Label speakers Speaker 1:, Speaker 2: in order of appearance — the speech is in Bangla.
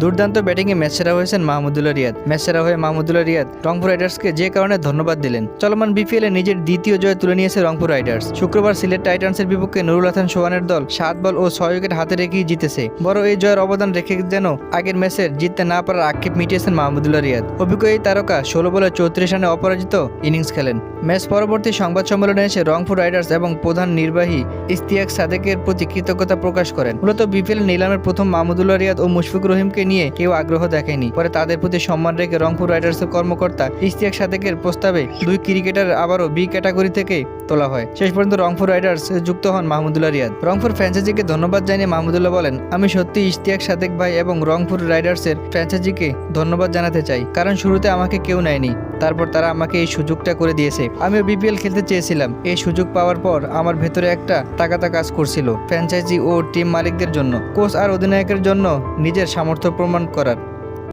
Speaker 1: দুর্দান্ত ব্যাটিংয়ে ম্যাচ সেরা হয়েছেন মাহমুদুল্লাহ রিয়াদ। ম্যাচ সেরা হয়ে মাহমুদুল্লাহ রিয়াদ রংপুর রাইডার্সকে যে কারণে ধন্যবাদ দিলেন। চলমান বিপিএলে নিজের দ্বিতীয় জয় তুলে নিয়েছে রংপুর রাইডার্স। শুক্রবার সিলেট টাইটান্সের বিপক্ষে নুরুল হাসান সোহানের দল 7 বল ও 6 উইকেট হাতে রেখেই জিতেছে। বড় এই জয়ের অবদান রেখে যেন আগের ম্যাচের জিততে না পারার আক্ষেপ মিটিয়েছেন মাহমুদুল্লাহ রিয়াদ। অভিজ্ঞ এই তারকা 16 বলে 34 রানে অপরাজিত ইনিংস খেলেন। ম্যাচ পরবর্তী সংবাদ সম্মেলনে এসে রংপুর রাইডার্স এবং প্রধান নির্বাহী ইশতিয়াক সাদেকের প্রতি কৃতজ্ঞতা প্রকাশ করেন। মূলত বিপিএল নিলামের প্রথম মাহমুদুল্লাহ রিয়াদ ও মুশফিকুর রহিমকে নিয়ে কেউ আগ্রহ দেখেনি। পরে তাদের প্রতি সম্মান রেখে রংপুর রাইডার্সের কর্মকর্তা ইশতিয়াক সাদেকের প্রস্তাবে 2 ক্রিকেটার আবারও বি ক্যাটাগরি থেকে তোলা হয়। শেষ পর্যন্ত রংপুর রাইডার্স যুক্ত হন মাহমুদুল্লাহ রিয়াদ। রংপুর ফ্র্যাঞ্চাইজিকে ধন্যবাদ জানিয়ে মাহমুদুল্লাহ বলেন, আমি সত্যি ইশতিয়াক সাদেক ভাই এবং রংপুর রাইডার্সের ফ্র্যাঞ্চাইজিকে ধন্যবাদ জানাতে চাই, কারণ শুরুতে আমাকে কেউ নেয়নি, তারপর তারা আমাকে এই সুযোগটা করে দিয়েছে। আমিও বিপিএল খেলতে চেয়েছিলাম। এই সুযোগ পাওয়ার পর আমার ভেতরে একটা তাগাদা কাজ করছিল ফ্র্যাঞ্চাইজি ও টিম মালিকদের জন্য, কোচ আর অধিনায়কের জন্য নিজের সামর্থ্য প্রমাণ করার।